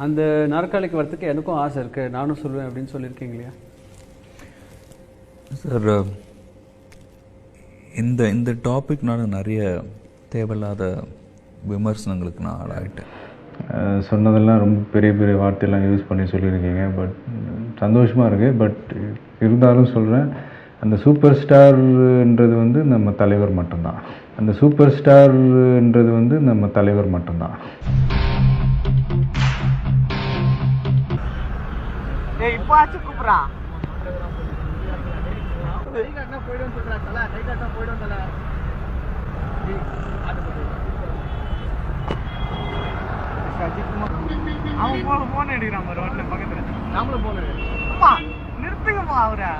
அந்த நாற்காலிக்கு வரத்துக்கு எனக்கும் ஆசை இருக்குது, நானும் சொல்லுவேன் அப்படின்னு சொல்லியிருக்கீங்க இல்லையா சார்? இந்த டாபிக்னால நிறைய தேவையில்லாத விமர்சனங்களுக்கு நான் ஆளாயிட்டேன். சொன்னதெல்லாம் ரொம்ப பெரிய பெரிய வார்த்தையெல்லாம் யூஸ் பண்ணி சொல்லியிருக்கீங்க. பட் சந்தோஷமாக இருக்குது. பட் இருந்தாலும் சொல்கிறேன், அந்த சூப்பர் ஸ்டார்ன்றது வந்து நம்ம தலைவர் மட்டும்தான். அந்த சூப்பர் ஸ்டார்ன்றது வந்து நம்ம தலைவர் மட்டும்தான். அவன் போன் எடுக்கிறான் ரோட்ல பக்கத்துல, நம்மளும் போன் நிறுத்துங்கப்பா அவரை.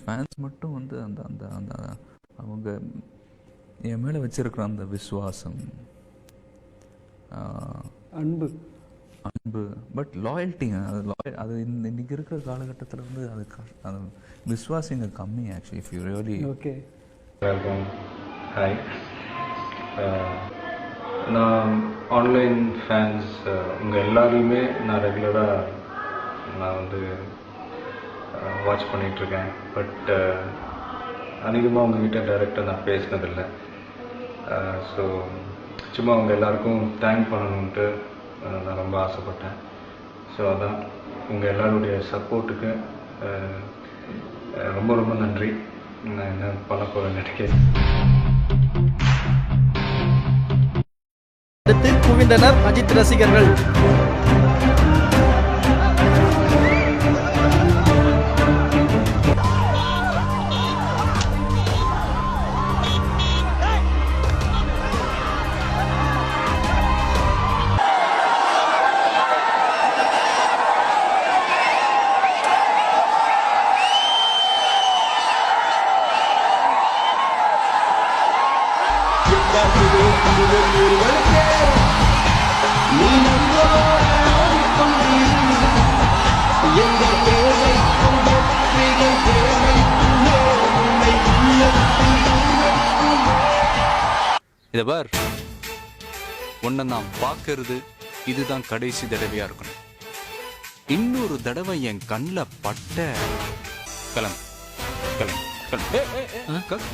ஃபேன்ஸ் மட்டும் வந்து அந்த அந்த அந்த அவங்க என் மேலே வச்சிருக்கிற அந்த விசுவாசம், அன்பு, பட் லாயல்ட்டிங்க, அது இன்னைக்கு இருக்கிற காலகட்டத்தில் வந்து அது விசுவாசம் இங்கே கம்மி actually. If you really okay. Hi, நான் ஆன்லைன் ஃபேன்ஸ் உங்கள் எல்லாரையுமே நான் ரெகுலராக நான் வந்து வாட்ச் பண்ணிகிட்ருக்கேன். பட் அதிகமாக உங்ககிட்ட டைரெக்டாக நான் பேசினதில்லை. ஸோ சும்மா அவங்க எல்லாருக்கும் தேங்க் பண்ணணுன்ட்டு நான் ரொம்ப ஆசைப்பட்டேன். ஸோ அதான் உங்கள் எல்லாருடைய சப்போர்ட்டுக்கு ரொம்ப ரொம்ப நன்றி. நான் என்ன பண்ண போகிறேன்னு நினைக்கிறேன். அடுத்து குவிந்தனர் அஜித் ரசிகர்கள். இதை பார், உன்னை நான் பார்க்கறது இதுதான் கடைசி தடவையா இருக்கணும். இன்னொரு தடவை என் கண்ணில் பட்ட கிளம்பு,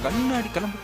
கண்ணாடி கிளம்பு.